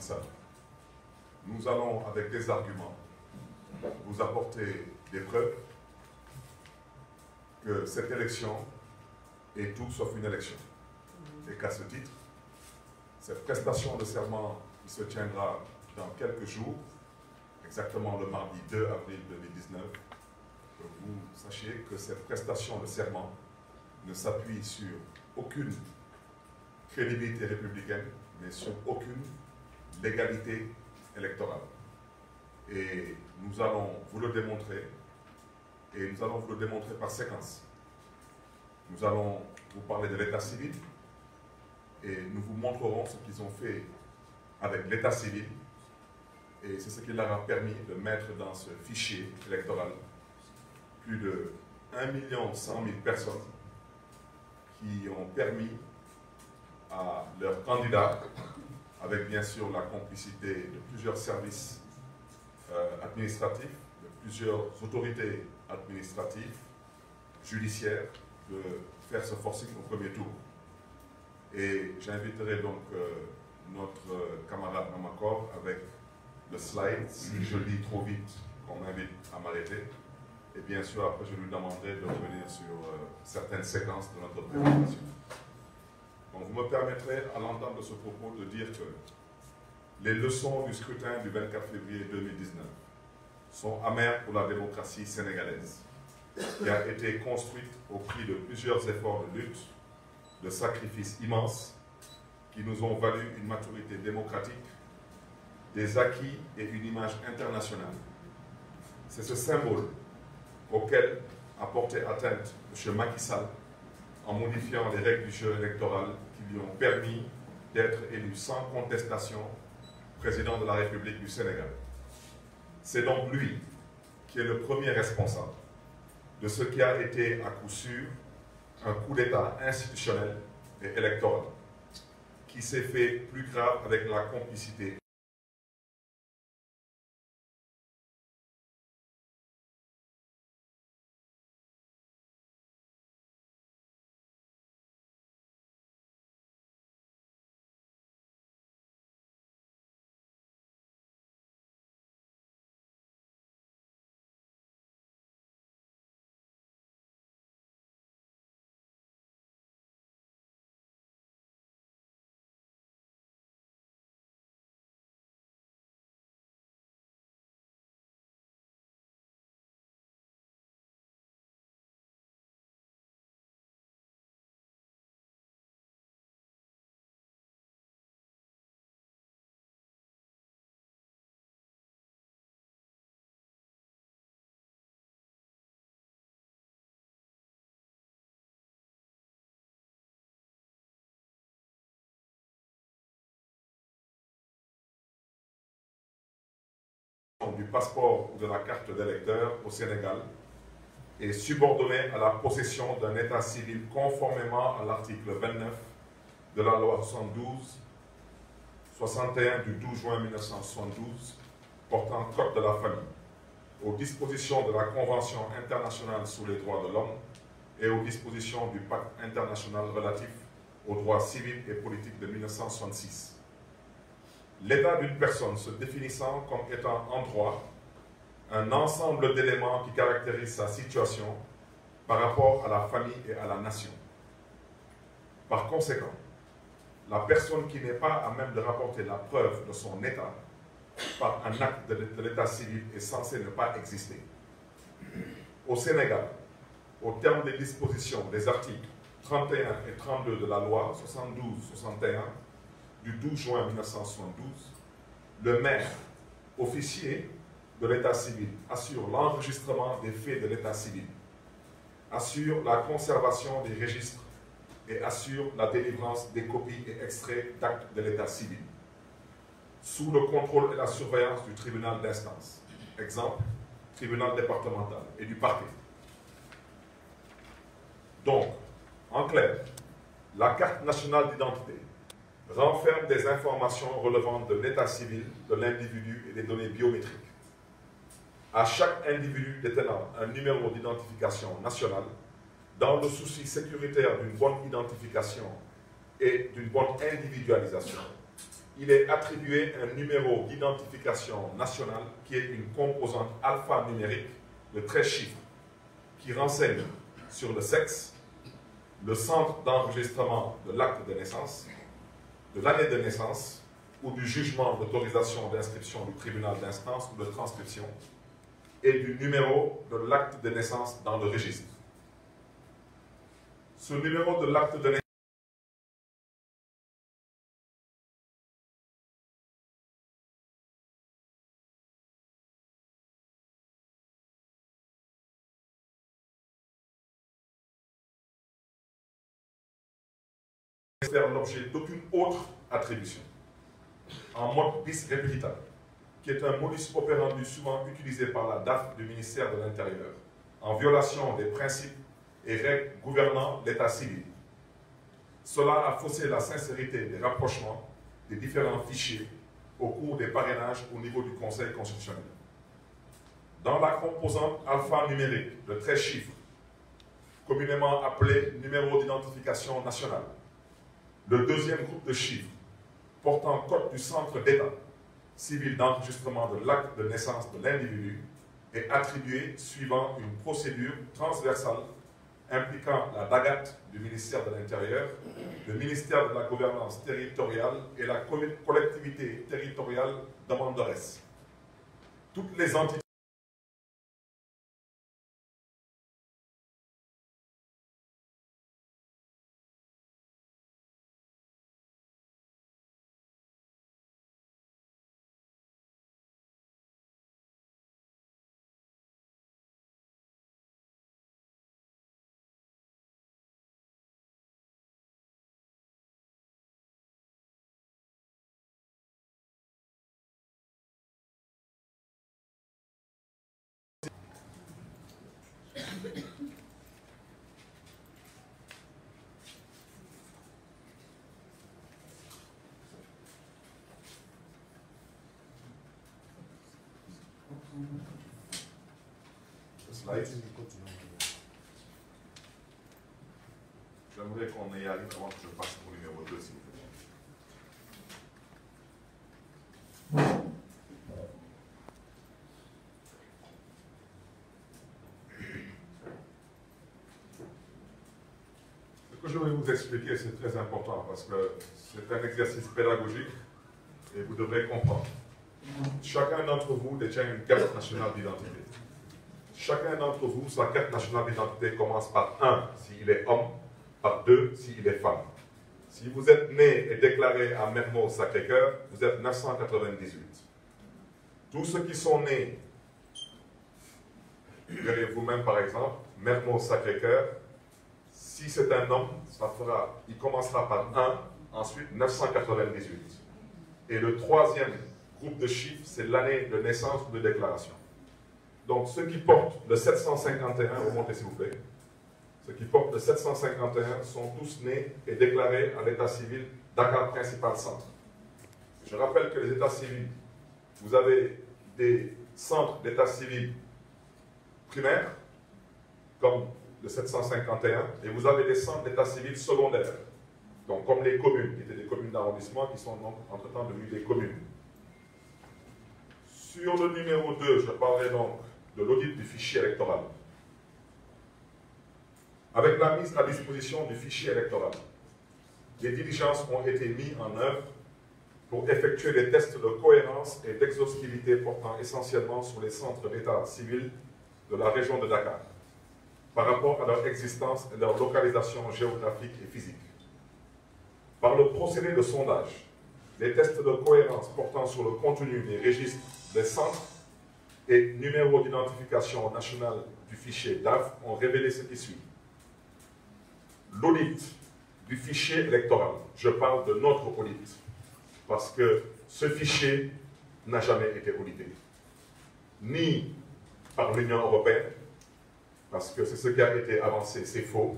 Sall. Nous allons, avec des arguments, vous apporter des preuves que cette élection est tout sauf une élection. Et qu'à ce titre, cette prestation de serment qui se tiendra dans quelques jours, exactement le mardi 2 avril 2019, que vous sachiez que cette prestation de serment ne s'appuie sur aucune crédibilité républicaine, mais sur aucune légalité électorale. Et nous allons vous le démontrer, et nous allons vous le démontrer par séquence. Nous allons vous parler de l'état civil, et nous vous montrerons ce qu'ils ont fait avec l'état civil, et c'est ce qui leur a permis de mettre dans ce fichier électoral plus de 1 100 000 personnes qui ont permis à leurs candidats, avec bien sûr la complicité de plusieurs services administratifs, de plusieurs autorités administratives, judiciaires, de faire ce forcing au premier tour. Et j'inviterai donc notre camarade Mamakor avec le slide. Si je lis trop vite, on m'invite à m'arrêter. Et bien sûr, après, je lui demanderai de revenir sur certaines séquences de notre présentation. Donc, vous me permettrez, à l'entente de ce propos, de dire que les leçons du scrutin du 24 février 2019 sont amères pour la démocratie sénégalaise, qui a été construite au prix de plusieurs efforts de lutte, de sacrifices immenses, qui nous ont valu une maturité démocratique, des acquis et une image internationale. C'est ce symbole auquel a porté atteinte M. Macky Sall en modifiant les règles du jeu électoral qui lui ont permis d'être élu sans contestation président de la République du Sénégal. C'est donc lui qui est le premier responsable de ce qui a été à coup sûr un coup d'État institutionnel et électoral qui s'est fait plus grave avec la complicité du passeport ou de la carte d'électeur au Sénégal est subordonnée à la possession d'un état civil conformément à l'article 29 de la loi 61 du 12 juin 1972 portant Code de la famille, aux dispositions de la Convention internationale sur les droits de l'homme et aux dispositions du Pacte international relatif aux droits civils et politiques de 1966. L'état d'une personne se définissant comme étant en droit un ensemble d'éléments qui caractérisent sa situation par rapport à la famille et à la nation. Par conséquent, la personne qui n'est pas à même de rapporter la preuve de son état par un acte de l'état civil est censée ne pas exister. Au Sénégal, au terme des dispositions des articles 31 et 32 de la loi 72-61 du 12 juin 1972, le maire, officier de l'état civil, assure l'enregistrement des faits de l'état civil, assure la conservation des registres et assure la délivrance des copies et extraits d'actes de l'état civil, sous le contrôle et la surveillance du tribunal d'instance, exemple, tribunal départemental et du parquet. Donc, en clair, la carte nationale d'identité renferme des informations relevant de l'état civil de l'individu et des données biométriques. À chaque individu détenant un numéro d'identification nationale, dans le souci sécuritaire d'une bonne identification et d'une bonne individualisation, il est attribué un numéro d'identification nationale qui est une composante alphanumérique de 13 chiffres qui renseigne sur le sexe, le centre d'enregistrement de l'acte de naissance, de l'année de naissance ou du jugement d'autorisation d'inscription du tribunal d'instance ou de transcription et du numéro de l'acte de naissance dans le registre. Ce numéro de l'acte de naissance ne faire l'objet d'aucune autre attribution en mode bis repetita, qui est un modus operandi souvent utilisé par la DAF du ministère de l'Intérieur, en violation des principes et règles gouvernant l'état civil. Cela a faussé la sincérité des rapprochements des différents fichiers au cours des parrainages au niveau du Conseil constitutionnel. Dans la composante alphanumérique de 13 chiffres, communément appelé numéro d'identification nationale, le deuxième groupe de chiffres portant code du centre d'état civil d'enregistrement de l'acte de naissance de l'individu est attribué suivant une procédure transversale impliquant la DAGAT du ministère de l'Intérieur, le ministère de la Gouvernance territoriale et la collectivité territoriale demanderesse. Toutes les entités slide. J'aimerais qu'on y arrive avant que je passe au numéro 2, s'il vous plaît. Ce que je vais vous expliquer, c'est très important parce que c'est un exercice pédagogique et vous devrez comprendre. Chacun d'entre vous détient une carte nationale d'identité. Chacun d'entre vous, sa carte nationale d'identité commence par 1 s'il est homme, par 2 s'il est femme. Si vous êtes né et déclaré à Mermoz-Sacré-Cœur, vous êtes 998. Tous ceux qui sont nés, verrez vous-même par exemple, Mermoz-Sacré-Cœur, si c'est un homme, il commencera par 1, ensuite 998. Et le troisième groupe de chiffres, c'est l'année de naissance ou de déclaration. Donc ceux qui portent le 751, remontez s'il vous plaît, ceux qui portent le 751 sont tous nés et déclarés à l'état civil Dakar Principal Centre. Je rappelle que les états civils, vous avez des centres d'état civil primaires, comme le 751, et vous avez des centres d'état civil secondaires, donc comme les communes, qui étaient des communes d'arrondissement, qui sont entre-temps devenues des communes. Sur le numéro 2, je parlerai donc de l'audit du fichier électoral. Avec la mise à disposition du fichier électoral, les diligences ont été mises en œuvre pour effectuer des tests de cohérence et d'exhaustivité portant essentiellement sur les centres d'état civil de la région de Dakar, par rapport à leur existence et leur localisation géographique et physique. Par le procédé de sondage, les tests de cohérence portant sur le contenu des registres des centres et numéro d'identification nationale du fichier DAF ont révélé ce qui suit. L'audit du fichier électoral, je parle de notre audit, parce que ce fichier n'a jamais été audité, ni par l'Union européenne, parce que c'est ce qui a été avancé, c'est faux,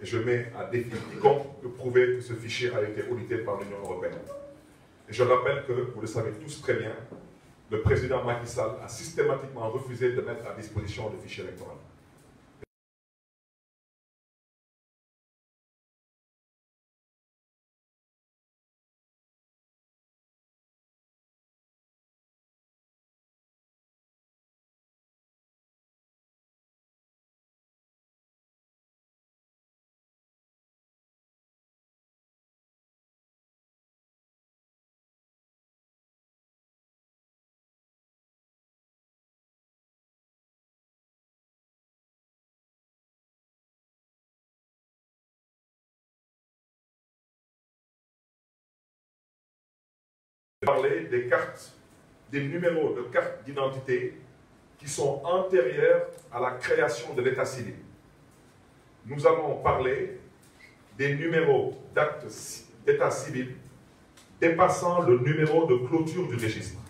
et je mets à défi quiconque de prouver que ce fichier a été audité par l'Union européenne. Et je rappelle que, vous le savez tous très bien, le président Macky Sall a systématiquement refusé de mettre à disposition le fichier électoral. parler des cartes, des numéros de cartes d'identité qui sont antérieurs à la création de l'état civil. Nous allons parler des numéros d'actes d'état civil dépassant le numéro de clôture du registre.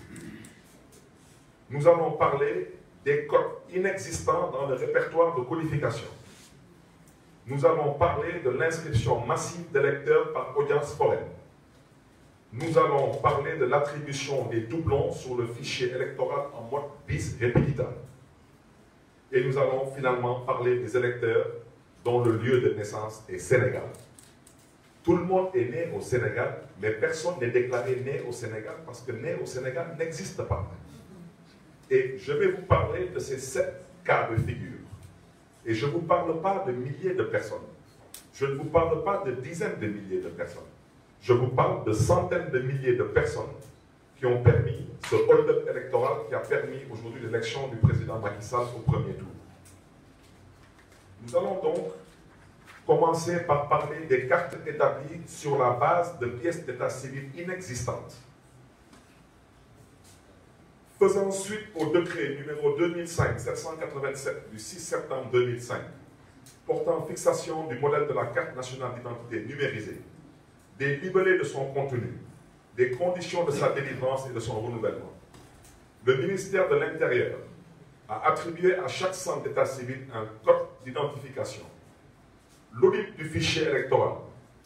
Nous allons parler des codes inexistants dans le répertoire de codification. Nous allons parler de l'inscription massive d'électeurs par audience foraine. Nous allons parler de l'attribution des doublons sur le fichier électoral en mode bis repetita. Et nous allons finalement parler des électeurs dont le lieu de naissance est Sénégal. Tout le monde est né au Sénégal, mais personne n'est déclaré né au Sénégal parce que né au Sénégal n'existe pas. Et je vais vous parler de ces 7 cas de figure. Et je ne vous parle pas de milliers de personnes. Je ne vous parle pas de dizaines de milliers de personnes. Je vous parle de centaines de milliers de personnes qui ont permis ce hold-up électoral qui a permis aujourd'hui l'élection du président Macky Sall au premier tour. Nous allons donc commencer par parler des cartes établies sur la base de pièces d'état civil inexistantes. Faisant suite au décret numéro 2005-787 du 6 septembre 2005 portant fixation du modèle de la carte nationale d'identité numérisée, des libellés de son contenu, des conditions de sa délivrance et de son renouvellement, le ministère de l'Intérieur a attribué à chaque centre d'état civil un code d'identification. L'audit du fichier électoral,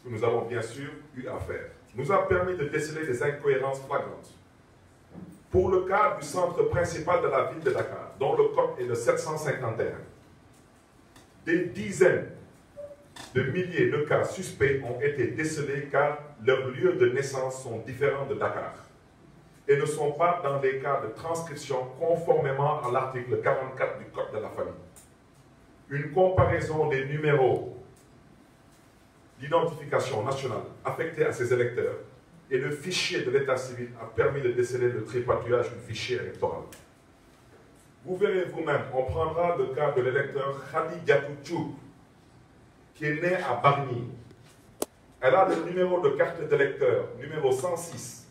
que nous avons bien sûr eu à faire, nous a permis de déceler des incohérences flagrantes. Pour le cas du centre principal de la ville de Dakar, dont le code est de 751, des dizaines de milliers de cas suspects ont été décelés car leurs lieux de naissance sont différents de Dakar et ne sont pas dans des cas de transcription conformément à l'article 44 du Code de la famille. Une comparaison des numéros d'identification nationale affectés à ces électeurs et le fichier de l'état civil a permis de déceler le tripatouillage du fichier électoral. Vous verrez vous-même, on prendra le cas de l'électeur Khadi Diatou, qui est né à Bargny. Elle a le numéro de carte d'électeur, numéro 106,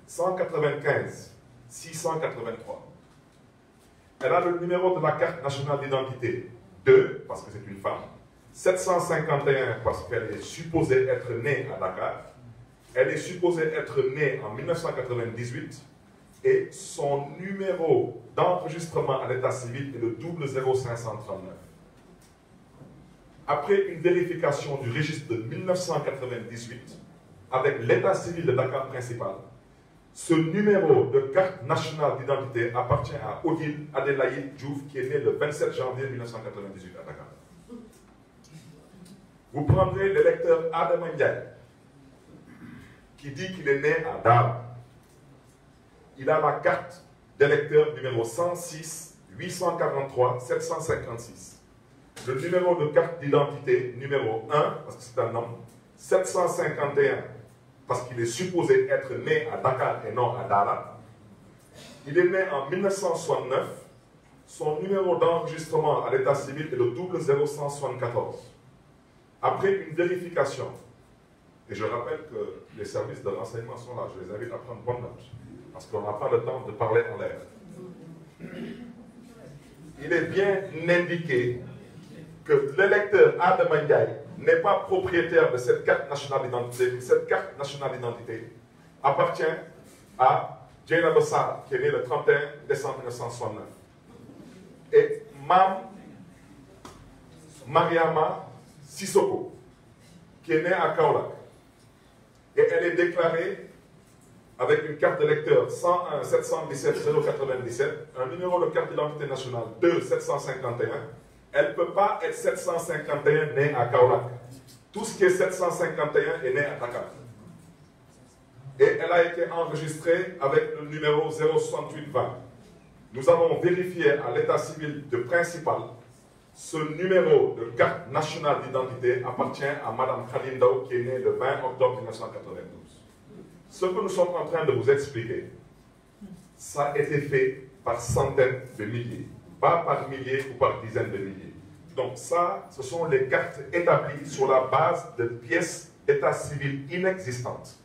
195, 683. Elle a le numéro de la carte nationale d'identité, 2, parce que c'est une femme, 751, parce qu'elle est supposée être née à Dakar. Elle est supposée être née en 1998 et son numéro d'enregistrement à l'état civil est le 00539. Après une vérification du registre de 1998 avec l'état civil de Dakar principal, ce numéro de carte nationale d'identité appartient à Odile Adélaïde Diouf qui est né le 27 janvier 1998 à Dakar. Vous prendrez l'électeur Adam Ndiaye qui dit qu'il est né à Dar. Il a la carte d'électeur numéro 106 843 756. Le numéro de carte d'identité numéro 1, parce que c'est un homme, 751, parce qu'il est supposé être né à Dakar et non à Dara. Il est né en 1969. Son numéro d'enregistrement à l'état civil est le 00174. Après une vérification, et je rappelle que les services de renseignement sont là, je les invite à prendre bonne note, parce qu'on n'a pas le temps de parler en l'air. Il est bien indiqué que l'électeur Adam Ndiaye n'est pas propriétaire de cette carte nationale d'identité. Cette carte nationale d'identité appartient à Djeina Bossar, qui est né le 31 décembre 1969. Et Mam Mariama Sissoko, qui est née à Kaolack. Et elle est déclarée avec une carte d'électeur 101 717 097, un numéro de carte d'identité nationale 2 751. Elle ne peut pas être 751 née à Kaolack. Tout ce qui est 751 est né à Dakar. Et elle a été enregistrée avec le numéro 06820. Nous avons vérifié à l'état civil de principal. Ce numéro de carte nationale d'identité appartient à Mme Khalindao qui est née le 20 octobre 1992. Ce que nous sommes en train de vous expliquer, ça a été fait par centaines de milliers, pas par milliers ou par dizaines de milliers. Donc ça, ce sont les cartes établies sur la base de pièces d'état civil inexistantes.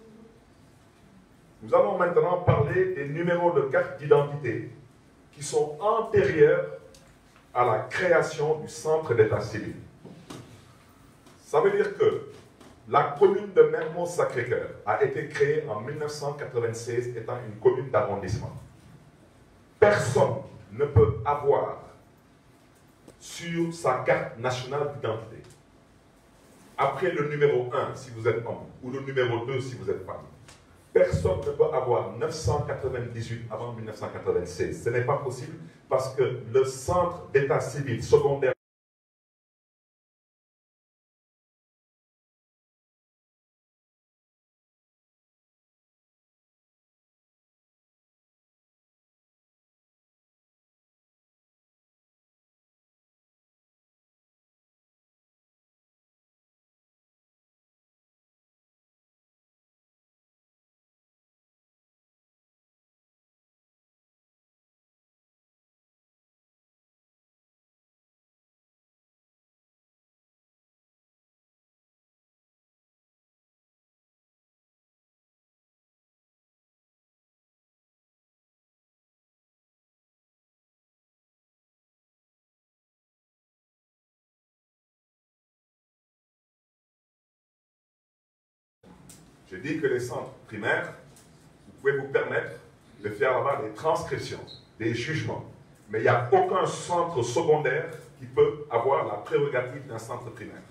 Nous allons maintenant parler des numéros de carte d'identité qui sont antérieurs à la création du centre d'état civil. Ça veut dire que la commune de Mermoz-Sacré-Cœur a été créée en 1996 étant une commune d'arrondissement. Personne ne peut avoir sur sa carte nationale d'identité, après le numéro 1 si vous êtes homme, ou le numéro 2 si vous êtes femme, personne ne peut avoir 998 avant 1996. Ce n'est pas possible parce que le centre d'état civil secondaire je dis que les centres primaires, vous pouvez vous permettre de faire là-bas des transcriptions, des jugements. Mais il n'y a aucun centre secondaire qui peut avoir la prérogative d'un centre primaire.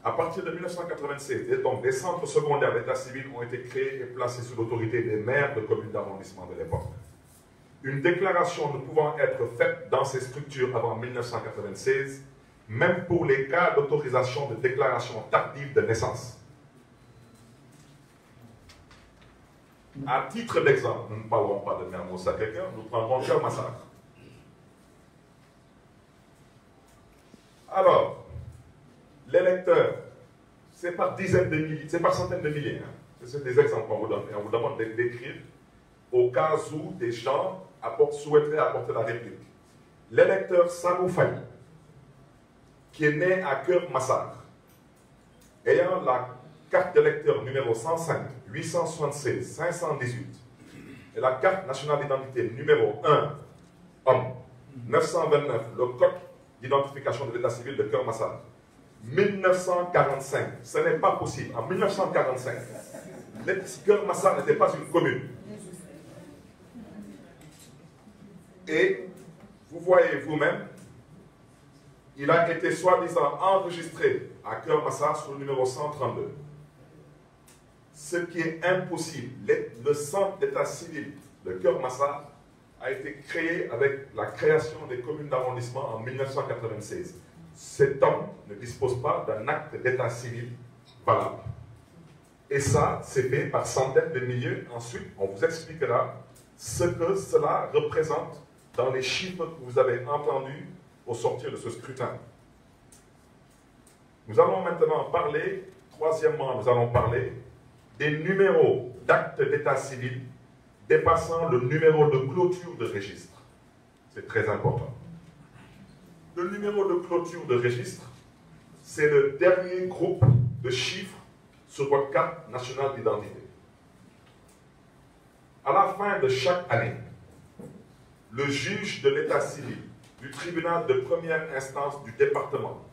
À partir de 1996, donc, des centres secondaires d'état civil ont été créés et placés sous l'autorité des maires de communes d'arrondissement de l'époque. Une déclaration ne pouvant être faite dans ces structures avant 1996, même pour les cas d'autorisation de déclaration tardive de naissance. À titre d'exemple, nous ne parlerons pas de Mermoz-Sacré-Cœur, nous prendrons Keur Massar. Alors, l'électeur, c'est par dizaines de milliers, c'est par centaines de milliers. Hein. C'est des exemples qu'on vous donne. Et on vous demande d'écrire au cas où des gens souhaiteraient apporter la réplique. L'électeur Samou Faye, qui est né à Keur Massar, ayant la carte d'électeur numéro 105, 876, 518 et la carte nationale d'identité numéro 1, homme, 929, le code d'identification de l'état civil de Keur Massar, 1945, ce n'est pas possible. En 1945, Keur Massar n'était pas une commune. Et vous voyez vous-même, il a été soi-disant enregistré à Keur Massar sur le numéro 132. Ce qui est impossible. Le centre d'état civil de Keur Massar a été créé avec la création des communes d'arrondissement en 1996. Cet homme ne dispose pas d'un acte d'état civil valable. Et ça, c'est fait par centaines de milliers. Ensuite, on vous expliquera ce que cela représente dans les chiffres que vous avez entendus au sortir de ce scrutin. Nous allons maintenant parler, troisièmement, nous allons parler des numéros d'actes d'état civil dépassant le numéro de clôture de registre. C'est très important. Le numéro de clôture de registre, c'est le dernier groupe de chiffres sur votre carte nationale d'identité. À la fin de chaque année, le juge de l'état civil du tribunal de première instance du département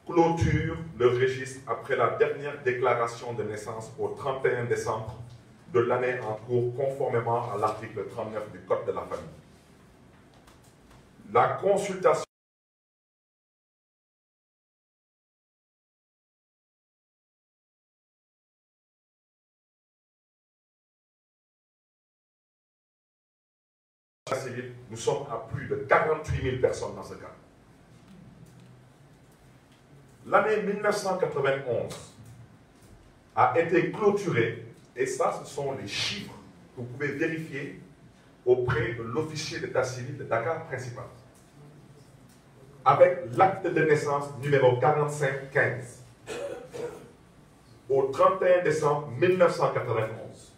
clôture le registre après la dernière déclaration de naissance au 31 décembre de l'année en cours, conformément à l'article 39 du Code de la famille. La consultation civile, nous sommes à plus de 48 000 personnes dans ce cas. L'année 1991 a été clôturée, et ça, ce sont les chiffres que vous pouvez vérifier auprès de l'officier d'état civil de Dakar principal, avec l'acte de naissance numéro 4515 au 31 décembre 1991.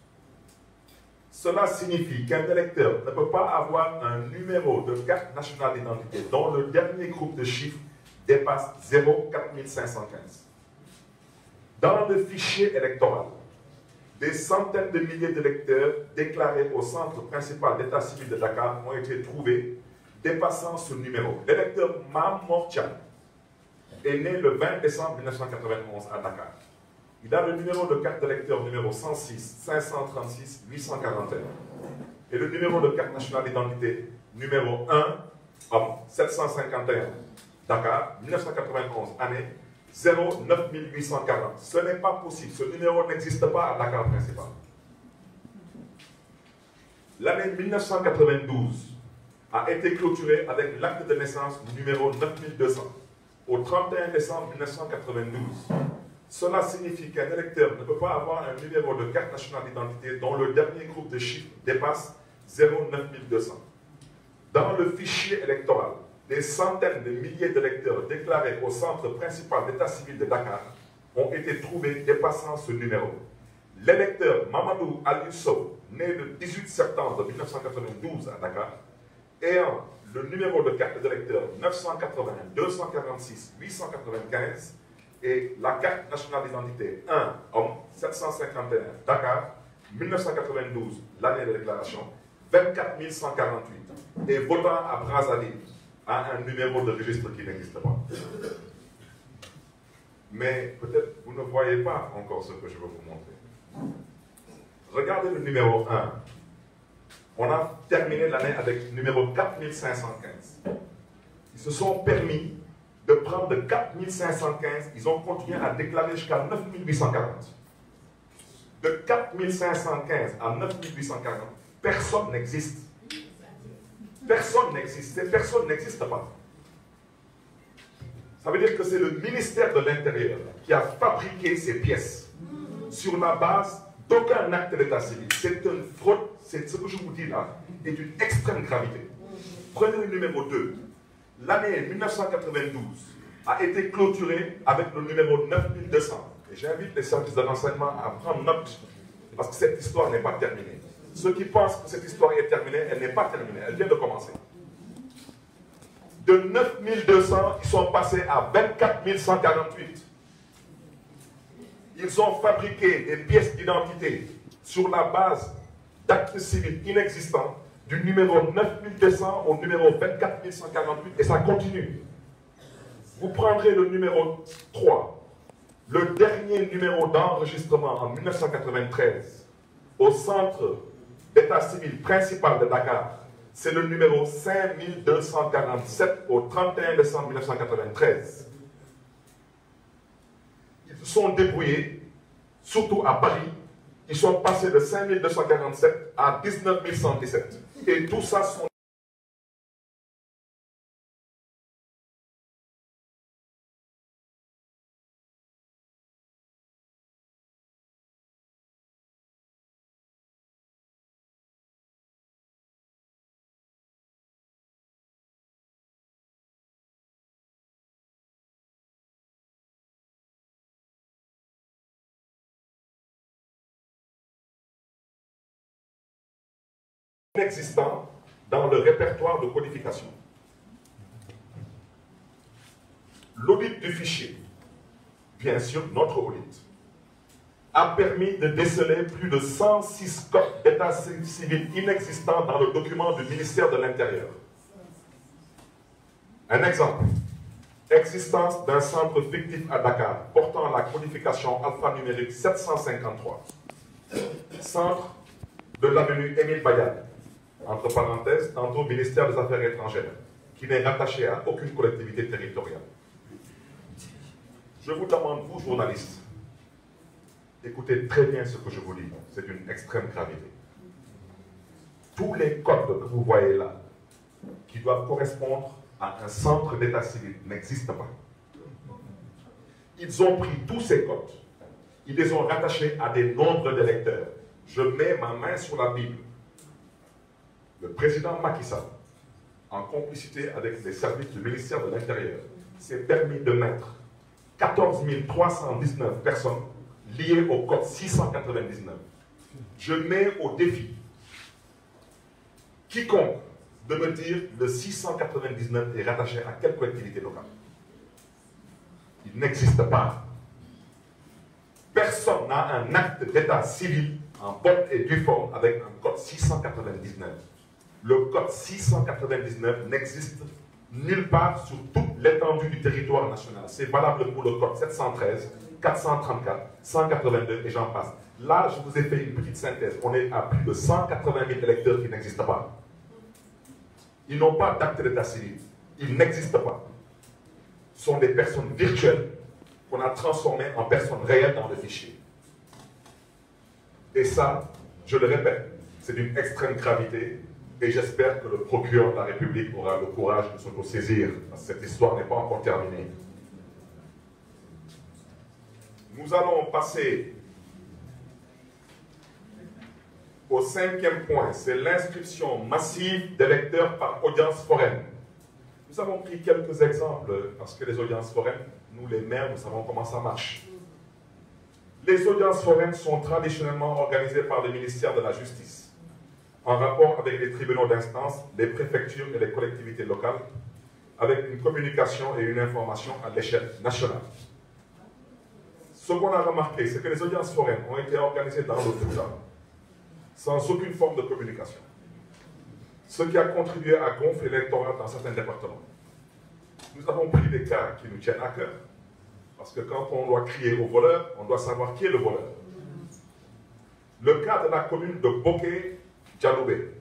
Cela signifie qu'un électeur ne peut pas avoir un numéro de carte nationale d'identité dont le dernier groupe de chiffres dépasse 04515. Dans le fichier électoral, Des centaines de milliers d'électeurs déclarés au centre principal d'état civil de Dakar ont été trouvés dépassant ce numéro. L'électeur Mam Mortian est né le 20 décembre 1991 à Dakar. Il a le numéro de carte d'électeur numéro 106 536 841 et le numéro de carte nationale d'identité numéro 1 homme 751 Dakar 1991 année 09840. Ce n'est pas possible. Ce numéro n'existe pas à Dakar principal. L'année 1992 a été clôturée avec l'acte de naissance numéro 9200 au 31 décembre 1992. Cela signifie qu'un électeur ne peut pas avoir un numéro de carte nationale d'identité dont le dernier groupe de chiffres dépasse 09200. Dans le fichier électoral, des centaines de milliers d'électeurs déclarés au centre principal d'état civil de Dakar ont été trouvés dépassant ce numéro. L'électeur Mamadou Aliou, né le 18 septembre 1992 à Dakar, ayant le numéro de carte d'électeur 980 246 895 et la carte nationale d'identité 1 homme 751 Dakar 1992, l'année de déclaration, 24 148 et votant à Brazzaville a un numéro de registre qui n'existe pas. Mais peut-être vous ne voyez pas encore ce que je veux vous montrer. Regardez le numéro 1. On a terminé l'année avec le numéro 4515. Ils se sont permis de prendre de 4515, ils ont continué à déclarer jusqu'à 9840. De 4515 à 9840, personne n'existe. Personne n'existe. Ces personnes n'existent pas. Ça veut dire que c'est le ministère de l'Intérieur qui a fabriqué ces pièces sur la base d'aucun acte d'état civil. C'est une fraude, c'est ce que je vous dis là, est d'une extrême gravité. Prenez le numéro 2. L'année 1992 a été clôturée avec le numéro 9200. Et j'invite les services de renseignement à prendre note, parce que cette histoire n'est pas terminée. Ceux qui pensent que cette histoire est terminée, elle n'est pas terminée, elle vient de commencer. De 9200, ils sont passés à 24 148. Ils ont fabriqué des pièces d'identité sur la base d'actes civils inexistants, du numéro 9200 au numéro 24 148, et ça continue. Vous prendrez le numéro 3, le dernier numéro d'enregistrement en 1993, au centre d'état civil principal de Dakar, c'est le numéro 5247 au 31 décembre 1993. Ils se sont débrouillés, surtout à Paris, ils sont passés de 5247 à 19 117. Et tout ça sont inexistants dans le répertoire de codification. L'audit du fichier, bien sûr notre audit, a permis de déceler plus de 106 codes d'état civil inexistants dans le document du ministère de l'Intérieur. Un exemple, existence d'un centre fictif à Dakar portant la codification alphanumérique 753, centre de l'avenue Émile Bayad, entre parenthèses, tantôt ministère des Affaires étrangères, qui n'est rattaché à aucune collectivité territoriale. Je vous demande, vous journalistes, écoutez très bien ce que je vous dis, c'est d'une extrême gravité. Tous les codes que vous voyez là, qui doivent correspondre à un centre d'état civil, n'existent pas. Ils ont pris tous ces codes, ils les ont rattachés à des nombres d'électeurs. Je mets ma main sur la Bible. Le président Macky Sall, en complicité avec les services du ministère de l'Intérieur, s'est permis de mettre 14 319 personnes liées au code 699. Je mets au défi quiconque de me dire le 699 est rattaché à quelle collectivité locale. Il n'existe pas. personne n'a un acte d'état civil en bonne et due forme avec un code 699. Le code 699 n'existe nulle part sur toute l'étendue du territoire national. C'est valable pour le code 713, 434, 182 et j'en passe. Là, je vous ai fait une petite synthèse. On est à plus de 180 000 électeurs qui n'existent pas. Ils n'ont pas d'acte d'état civil. Ils n'existent pas. Ce sont des personnes virtuelles qu'on a transformées en personnes réelles dans le fichier. Et ça, je le répète, c'est d'une extrême gravité et j'espère que le procureur de la République aura le courage de s'autosaisir parce que cette histoire n'est pas encore terminée. Nous allons passer au 5e point, c'est l'inscription massive d'électeurs par audience foraine. Nous avons pris quelques exemples parce que les audiences foraines, nous les maires, nous savons comment ça marche. Les audiences foraines sont traditionnellement organisées par le ministère de la Justice, en rapport avec les tribunaux d'instance, les préfectures et les collectivités locales, avec une communication et une information à l'échelle nationale. Ce qu'on a remarqué, c'est que les audiences foraines ont été organisées dans le Fouta, sans aucune forme de communication, ce qui a contribué à gonfler l'électorat dans certains départements. Nous avons pris des cas qui nous tiennent à cœur, parce que quand on doit crier au voleur, on doit savoir qui est le voleur. Le cas de la commune de Boké-Dialoubé.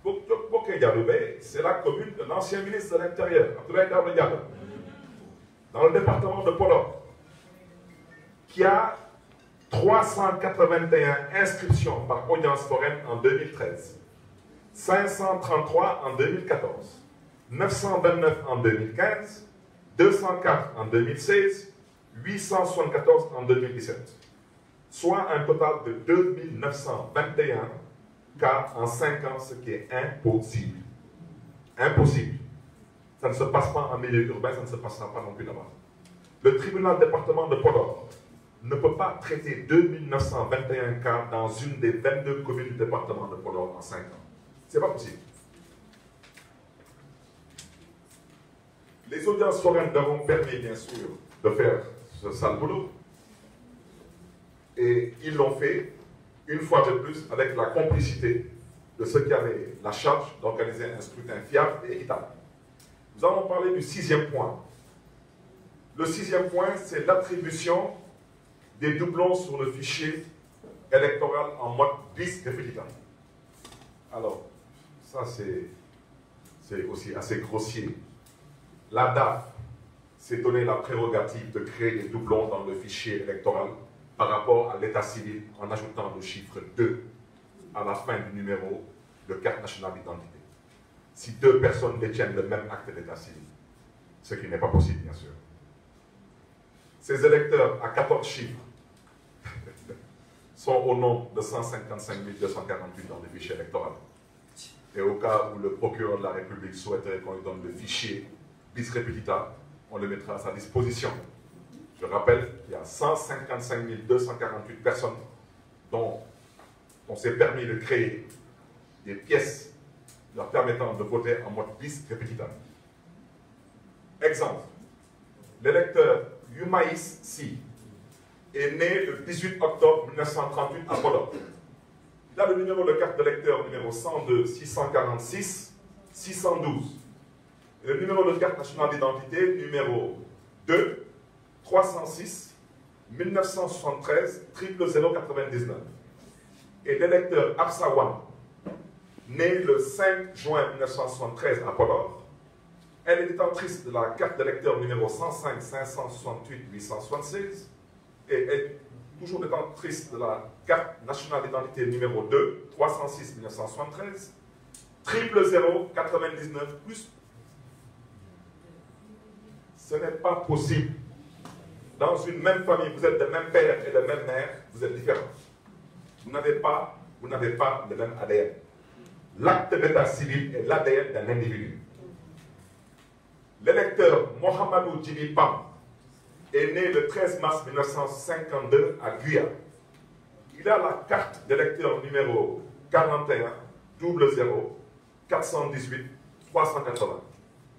Boké-Dialoubé, c'est la commune de l'ancien ministre de l'Intérieur, Abdoulaye Daouda Diallo, dans le département de Podor, qui a 381 inscriptions par audience foraine en 2013, 533 en 2014, 929 en 2015, 204 en 2016, 874 en 2017, soit un total de 2921 cas en 5 ans, ce qui est impossible. Impossible. Ça ne se passe pas en milieu urbain, ça ne se passera pas non plus là-bas. Le tribunal département de Podor ne peut pas traiter 2921 cas dans une des 22 communes du département de Podor en 5 ans. Ce n'est pas possible. Les audiences foraines leur ont permis, bien sûr, de faire ce sale boulot. Et ils l'ont fait, une fois de plus, avec la complicité de ceux qui avaient la charge d'organiser un scrutin fiable et équitable. Nous allons parler du 6e point. Le 6e point, c'est l'attribution des doublons sur le fichier électoral en mode bis repetita. Alors, ça c'est aussi assez grossier. La DAF s'est donné la prérogative de créer des doublons dans le fichier électoral par rapport à l'état civil en ajoutant le chiffre 2 à la fin du numéro de carte nationale d'identité. Si 2 personnes détiennent le même acte d'état civil, ce qui n'est pas possible, bien sûr. Ces électeurs à 14 chiffres sont au nombre de 155 248 dans le fichier électoral. Et au cas où le procureur de la République souhaiterait qu'on lui donne le fichier bis repetita, on le mettra à sa disposition. Je rappelle qu'il y a 155 248 personnes dont on s'est permis de créer des pièces leur permettant de voter en mode bis repetita. Exemple, l'électeur Yumaïs Si est né le 18 octobre 1938 à Podor. Il a le numéro de carte d'électeur numéro 102 646 612. Et le numéro de carte nationale d'identité numéro 2 306 1973 00099. Et l'électeur Absawan, né le 5 juin 1973 à Podor, elle est détentrice de la carte d'électeur numéro 105 568 876 et est toujours détentrice de la carte nationale d'identité numéro 2 306 1973 00099 plus. Ce n'est pas possible. Dans une même famille, vous êtes de même père et de même mère, vous êtes différents. Vous n'avez pas le même ADN. L'acte d'état civil est l'ADN d'un individu. L'électeur Mohamedou Djibi Pam est né le 13 mars 1952 à Guyane. Il a la carte d'électeur numéro 41 00 418 380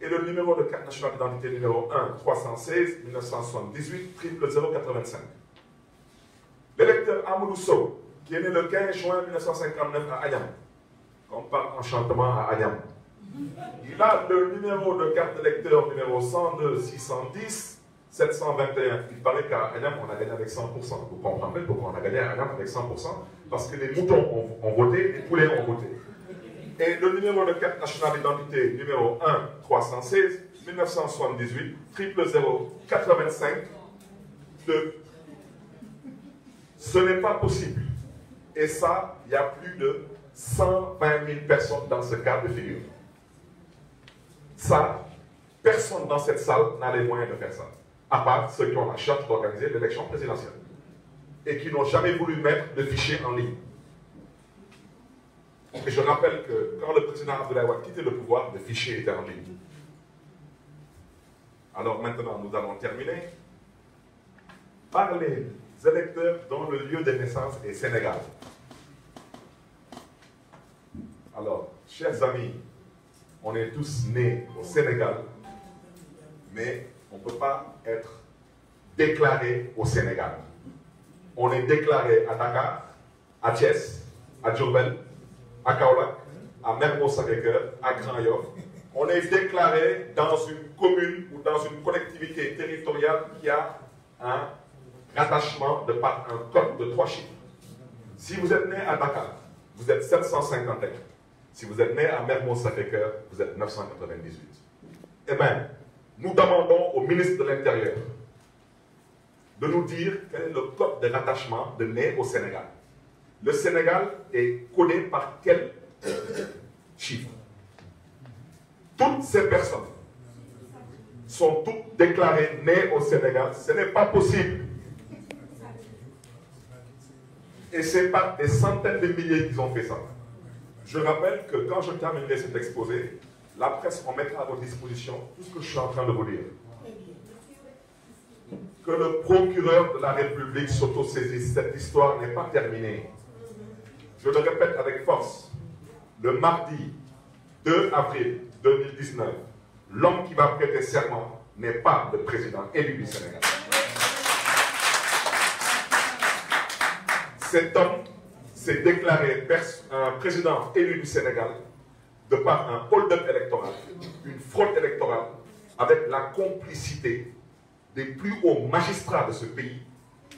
et le numéro de carte nationale d'identité numéro 1 316 1978 00085. L'électeur Amadou Sow, qui est né le 15 juin 1959 à Agnam, on parle enchantement à Agnam. Il a le numéro de carte d'électeur numéro 102 610 721. Il paraît qu'à Agnam, on a gagné avec 100%. Vous comprendrez pourquoi on a gagné à Agnam avec 100%? Parce que les moutons ont voté, les poulets ont voté. Et le numéro de carte nationale d'identité numéro 1 316 1978 000 85 2. Ce n'est pas possible. Et ça, il y a plus de 120 000 personnes dans ce cas de figure. Ça, personne dans cette salle n'a les moyens de faire ça, à part ceux qui ont la charge d'organiser l'élection présidentielle et qui n'ont jamais voulu mettre de fichier en ligne. Et je rappelle que quand le président Abdoulaye Wade quittait le pouvoir, le fichier était en ligne. Alors maintenant, nous allons terminer par les électeurs dont le lieu de naissance est Sénégal. Alors, chers amis, on est tous nés au Sénégal, mais on ne peut pas être déclaré au Sénégal. On est déclaré à Dakar, à Thiès, à Diourbel, à Kaolack, à Mermoz-Sacré-Cœur, à Grand-Yoff. On est déclaré dans une commune ou dans une collectivité territoriale qui a un rattachement de par un code de 3 chiffres. Si vous êtes né à Dakar, vous êtes 751. Si vous êtes né à Mermoz-Sacré-Cœur, vous êtes 998. Eh bien, nous demandons au ministre de l'Intérieur de nous dire quel est le code de rattachement de né au Sénégal. Le Sénégal est codé par quel chiffre? Toutes ces personnes sont toutes déclarées nées au Sénégal. Ce n'est pas possible. Et c'est par des centaines de milliers qu'ils ont fait ça. Je rappelle que quand je terminerai cet exposé, la presse en mettra à votre disposition tout ce que je suis en train de vous dire. Que le procureur de la République s'autosaisisse. Cette histoire n'est pas terminée. Je le répète avec force. Le mardi 2 avril 2019, l'homme qui va prêter serment n'est pas le président élu du Sénégal. Cet homme s'est déclaré un président élu du Sénégal de par un hold-up électoral, une fraude électorale, avec la complicité des plus hauts magistrats de ce pays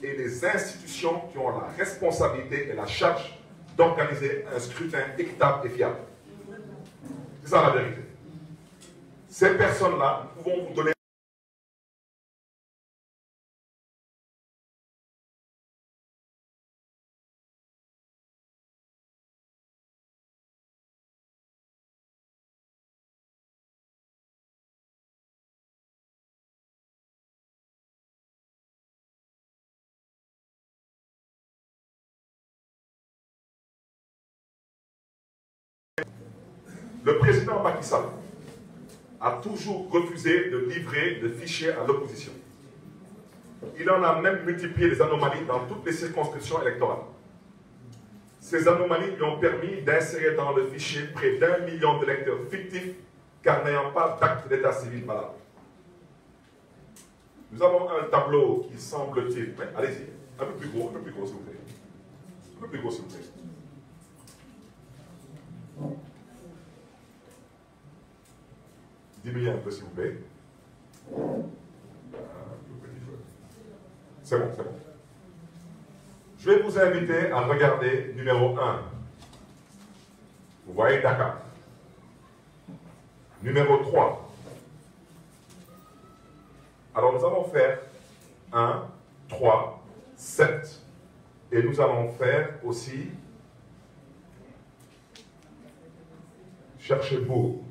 et des institutions qui ont la responsabilité et la charge d'organiser un scrutin équitable et fiable. C'est ça la vérité. Ces personnes-là, nous pouvons vous donner le président Macky Sall a toujours refusé de livrer de fichiers à l'opposition. Il en a même multiplié les anomalies dans toutes les circonscriptions électorales. Ces anomalies lui ont permis d'insérer dans le fichier près d'1 million d'électeurs fictifs car n'ayant pas d'acte d'état civil valable. Nous avons un tableau qui semble-t-il... Allez-y, un peu plus gros s'il vous plaît. Un peu plus gros s'il vous plaît. Diminuez un peu s'il vous plaît. C'est bon, c'est bon. Je vais vous inviter à regarder numéro 1. Vous voyez Dakar. Numéro 3. Alors nous allons faire 1, 3, 7. Et nous allons faire aussi Cherchebourg.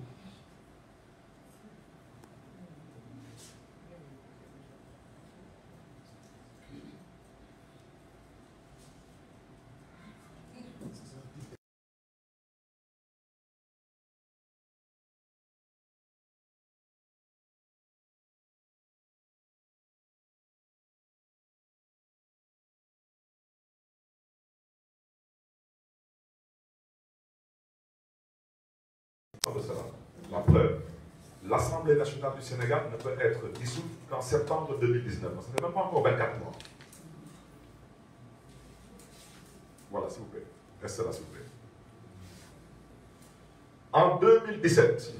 De cela. La preuve, l'Assemblée nationale du Sénégal ne peut être dissoute qu'en septembre 2019. Ça ne fait même pas encore 24 mois. Voilà, s'il vous plaît. Restez là, s'il vous plaît. En 2017,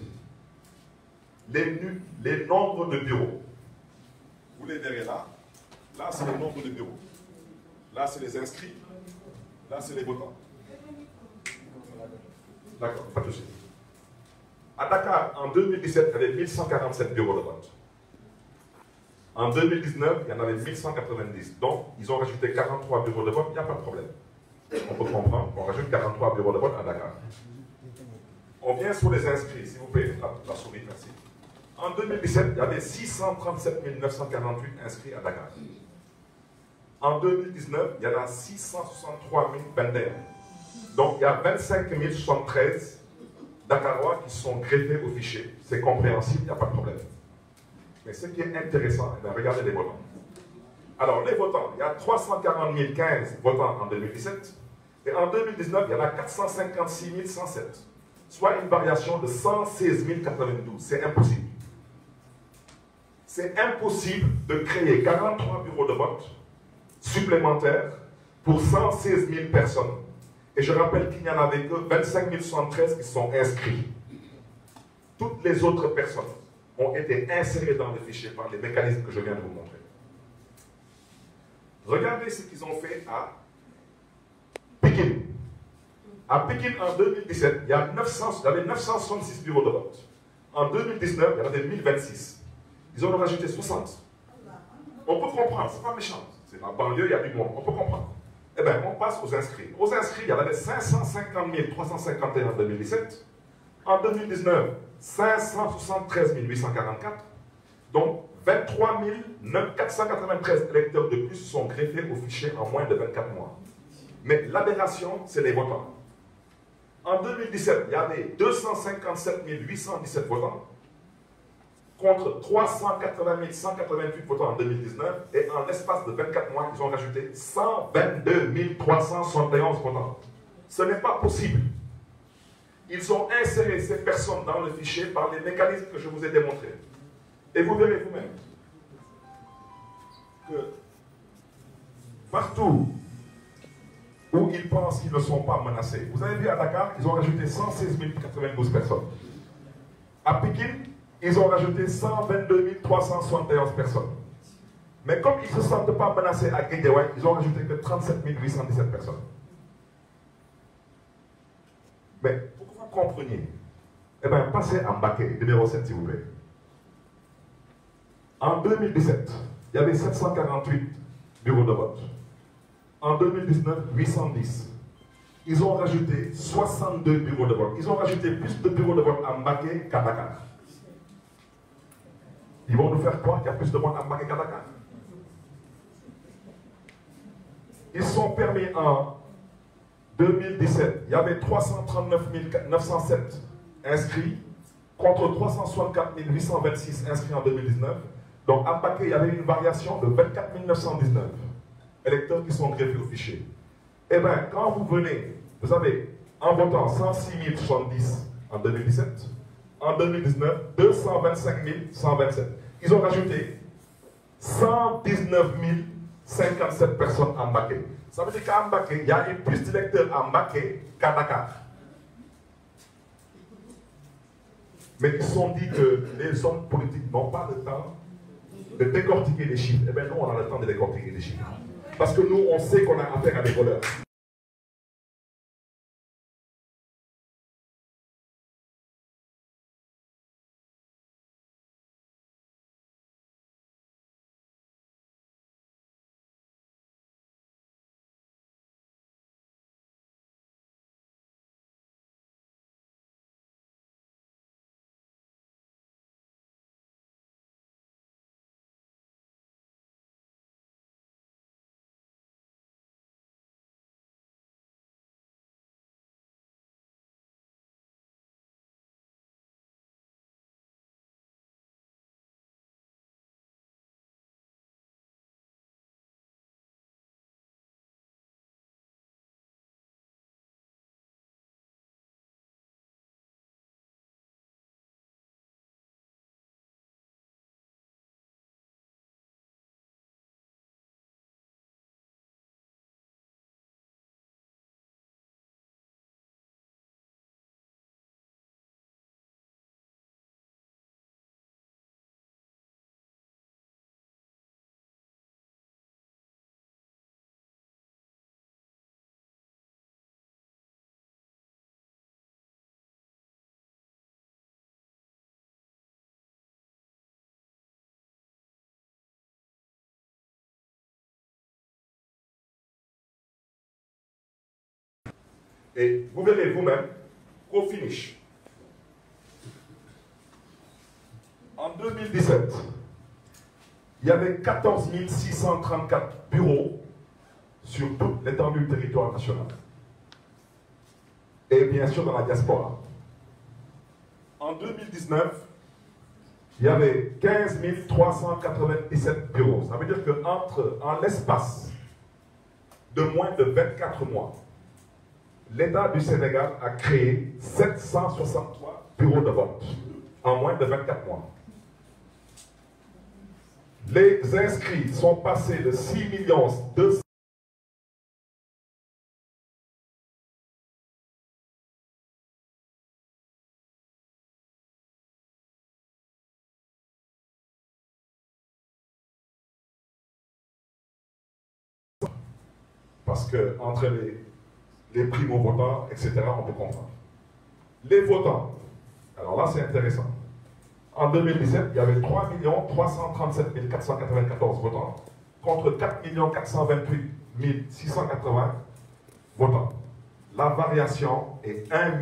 les nombres de bureaux, vous les verrez là. Là, c'est le nombre de bureaux. Là, c'est les inscrits. Là, c'est les votants. D'accord, pas de souci. À Dakar, en 2017, il y avait 1147 bureaux de vote. En 2019, il y en avait 1190. Donc, ils ont rajouté 43 bureaux de vote, il n'y a pas de problème. On peut comprendre, on rajoute 43 bureaux de vote à Dakar. On vient sur les inscrits, s'il vous plaît, la souris, merci. En 2017, il y avait 637 948 inscrits à Dakar. En 2019, il y en a 663 021. Donc, il y a 25 073 Dakarois qui sont greffés au fichier. C'est compréhensible, il n'y a pas de problème. Mais ce qui est intéressant, regardez les votants. Alors, les votants, il y a 340 015 votants en 2017. Et en 2019, il y en a 456 107. Soit une variation de 116 092. C'est impossible. C'est impossible de créer 43 bureaux de vote supplémentaires pour 116 000 personnes. Et je rappelle qu'il n'y en avait que 25 073 qui sont inscrits. Toutes les autres personnes ont été insérées dans le fichier par les mécanismes que je viens de vous montrer. Regardez ce qu'ils ont fait à Pékin. À Pékin, en 2017, il y avait 966 bureaux de vote. En 2019, il y en avait 1026. Ils en ont rajouté 60. On peut comprendre, c'est pas méchant. C'est la banlieue, il y a du monde, on peut comprendre. Eh bien, on passe aux inscrits. Aux inscrits, il y en avait 550 351 en 2017. En 2019, 573 844. Donc, 23 493 électeurs de plus sont greffés au fichier en moins de 24 mois. Mais l'aberration, c'est les votants. En 2017, il y avait 257 817 votants contre 380 188 votants en 2019. Et en l'espace de 24 mois, ils ont rajouté 122 371 votants. Ce n'est pas possible. Ils ont inséré ces personnes dans le fichier par les mécanismes que je vous ai démontrés. Et vous verrez vous-même que partout où ils pensent qu'ils ne sont pas menacés, vous avez vu à Dakar, ils ont rajouté 116 092 personnes. À Pékin, ils ont rajouté 122 371 personnes. Mais comme ils ne se sentent pas menacés à Guédiawaye, ils ont rajouté que 37 817 personnes. Mais pour que vous compreniez, eh bien, passez à Mbaké, numéro 7, s'il vous plaît. En 2017, il y avait 748 bureaux de vote. En 2019, 810. Ils ont rajouté 62 bureaux de vote. Ils ont rajouté plus de bureaux de vote à Mbaké qu'à Dakar. Ils vont nous faire croire qu'il y a plus de monde à Mbaké qu'à Dakar. Ils sont permis en 2017. Il y avait 339 907 inscrits contre 364 826 inscrits en 2019. Donc à Mbaké, il y avait une variation de 24 919 électeurs qui sont greffés au fichier. Eh bien, quand vous venez, vous avez, en votant 106 070 en 2017, en 2019, 225 127. Ils ont rajouté 119 057 personnes à Mbaké. Ça veut dire qu'à Mbaké, il y a eu plus d'électeurs à Mbaké qu'à Dakar. Mais ils se sont dit que les hommes politiques n'ont pas le temps de décortiquer les chiffres. Eh bien, nous, on a le temps de décortiquer les chiffres. Parce que nous, on sait qu'on a affaire à des voleurs. Et vous verrez vous-même qu'au finish, en 2017, il y avait 14 634 bureaux sur toute l'étendue du territoire national. Et bien sûr dans la diaspora. En 2019, il y avait 15 397 bureaux. Ça veut dire qu'en l'espace de moins de 24 mois, l'État du Sénégal a créé 763 bureaux de vote en moins de 24 mois. Les inscrits sont passés de 6 200 parce que entre les primo-votants, etc., on peut comprendre. Les votants, alors là c'est intéressant. En 2017, il y avait 3 337 494 votants contre 4 428 680 votants. La variation est 1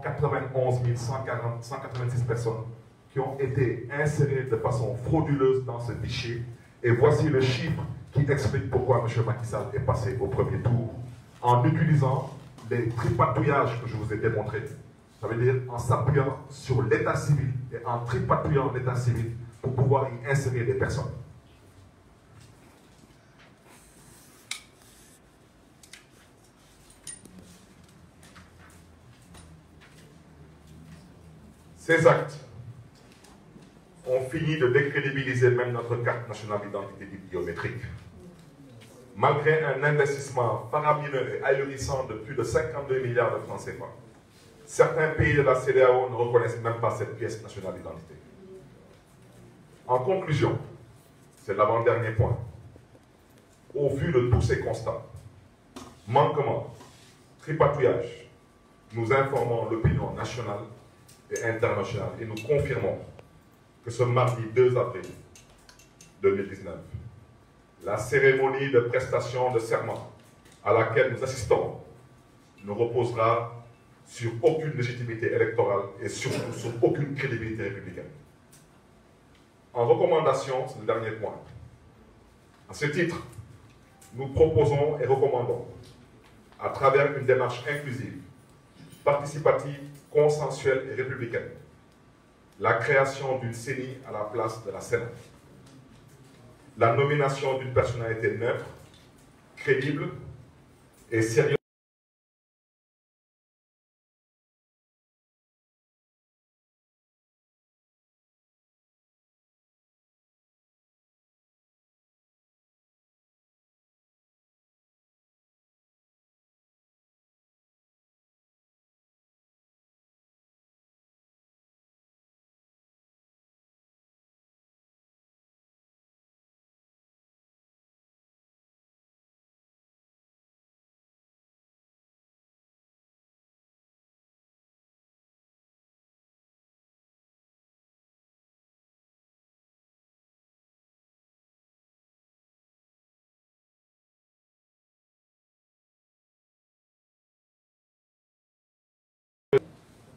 91 186 personnes qui ont été insérées de façon frauduleuse dans ce fichier. Et voici le chiffre qui explique pourquoi M. Macky Sall est passé au premier tour en utilisant les tripatouillages que je vous ai démontrés. Ça veut dire en s'appuyant sur l'état civil et en tripatouillant l'état civil pour pouvoir y insérer des personnes. Ces actes ont fini de décrédibiliser même notre carte nationale d'identité biométrique. Malgré un investissement faramineux et ahurissant de plus de 52 milliards de francs CFA, certains pays de la CEDEAO ne reconnaissent même pas cette pièce nationale d'identité. En conclusion, c'est l'avant-dernier point. Au vu de tous ces constats, manquements, tripatouillage, nous informons l'opinion nationale et internationale et nous confirmons que ce mardi 2 avril 2019, la cérémonie de prestation de serment à laquelle nous assistons ne reposera sur aucune légitimité électorale et surtout sur aucune crédibilité républicaine. En recommandation, c'est le dernier point. À ce titre, nous proposons et recommandons, à travers une démarche inclusive, participative, consensuelle et républicaine, la création d'une CENI à la place de la Sénat, la nomination d'une personnalité neutre, crédible et sérieuse.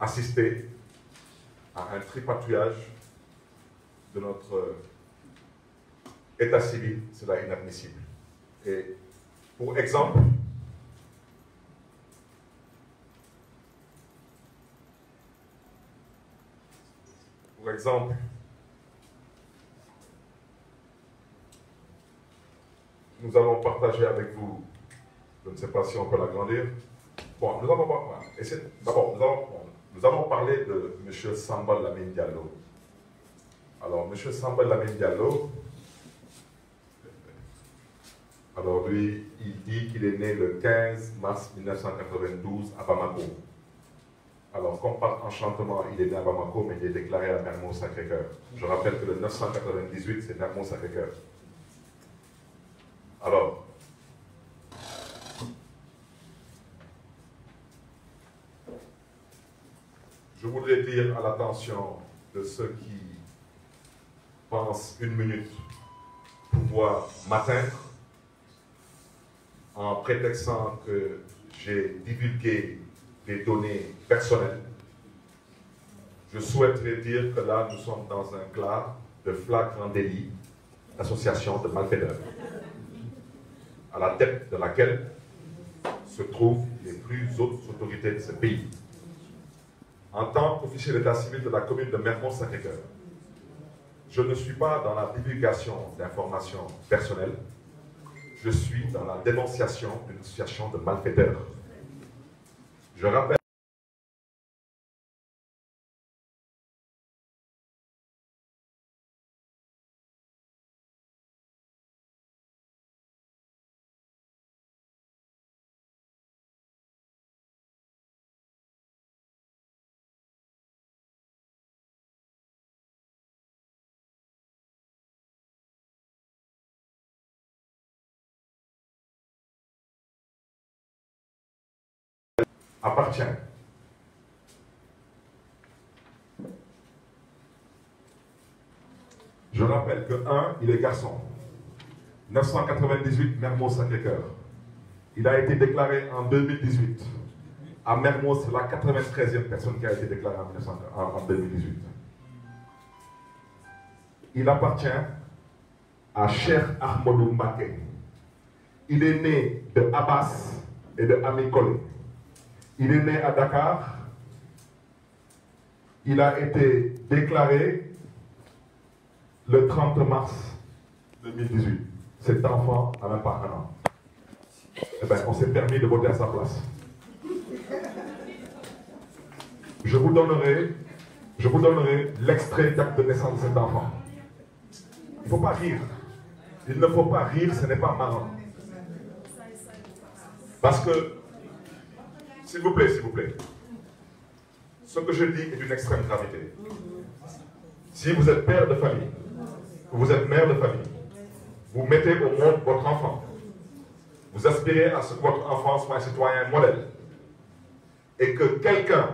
Assister à un tripatouillage de notre état civil, cela est inadmissible. Et pour exemple, nous allons partager avec vous, je ne sais pas si on peut l'agrandir. Bon, nous allons parler de M. Samba Lamine Diallo. Alors, M. Samba Lamine Diallo, alors lui, il dit qu'il est né le 15 mars 1992 à Bamako. Alors, comme par enchantement, il est né à Bamako, mais il est déclaré à Mermoz-Sacré-Cœur. Je rappelle que le 998, c'est Mermoz-Sacré-Cœur. Alors, je voudrais dire à l'attention de ceux qui pensent une minute pouvoir m'atteindre en prétextant que j'ai divulgué des données personnelles, je souhaiterais dire que là, nous sommes dans un cas de flagrant délit d'association de malfaiteurs, à la tête de laquelle se trouvent les plus hautes autorités de ce pays. En tant qu'officier d'état civil de la commune de Mermoz-Sacré-Cœur, je ne suis pas dans la divulgation d'informations personnelles, je suis dans la dénonciation d'une association de malfaiteurs. Je rappelle appartient. Je rappelle que 1, il est garçon. 998, Mermoz-Sacré-Cœur. Il a été déclaré en 2018. À Mermoz, c'est la 93e personne qui a été déclarée en 2018. Il appartient à Cheikh Ahmadou Mbacké. Il est né de Abbas et de Ami Collé. Il est né à Dakar. Il a été déclaré le 30 mars 2018. Cet enfant n'a même pas un an. Eh bien, on s'est permis de voter à sa place. Je vous donnerai l'extrait d'acte de naissance de cet enfant. Il ne faut pas rire. Il ne faut pas rire, ce n'est pas marrant. Parce que, s'il vous plaît, ce que je dis est d'une extrême gravité. Si vous êtes père de famille, vous êtes mère de famille, vous mettez au monde votre enfant, vous aspirez à ce que votre enfant soit un citoyen modèle, et que quelqu'un,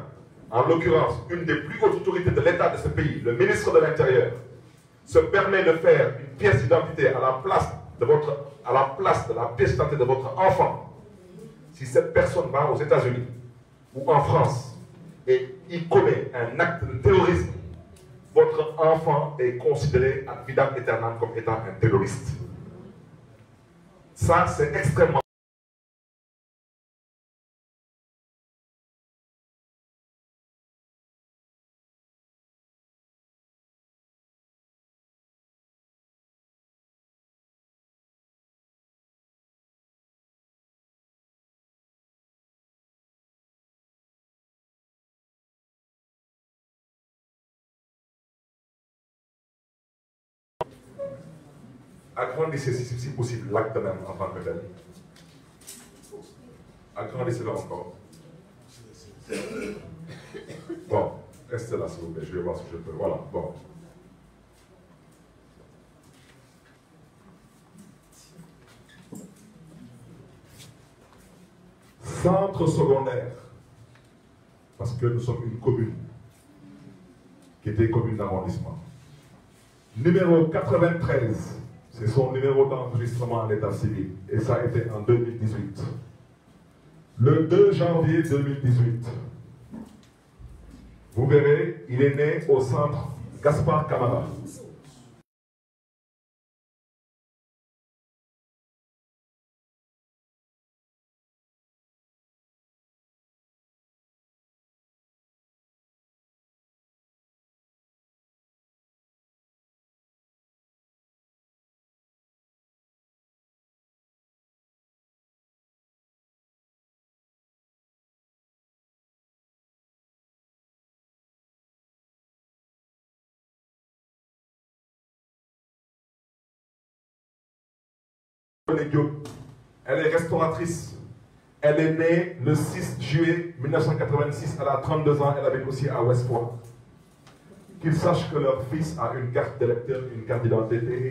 en l'occurrence une des plus hautes autorités de l'État de ce pays, le ministre de l'Intérieur, se permet de faire une pièce d'identité à la place de la pièce d'identité de votre enfant, si cette personne va aux États-Unis ou en France et il commet un acte de terrorisme, votre enfant est considéré ad vitam aeternam comme étant un terroriste. Ça, c'est extrêmement... Agrandissez si possible l'acte même en tant que tel. Agrandissez-le encore. Bon, restez là s'il vous plaît, je vais voir si je peux. Voilà, bon. Centre secondaire, parce que nous sommes une commune qui était commune d'arrondissement. Numéro 93. C'est son numéro d'enregistrement à l'état civil. Et ça a été en 2018. Le 2 janvier 2018. Vous verrez, il est né au centre Gaspard Camara. Elle est restauratrice. Elle est née le 6 juillet 1986. Elle a 32 ans. Elle habite aussi à Westport. Qu'ils sachent que leur fils a une carte d'électeur, une carte d'identité.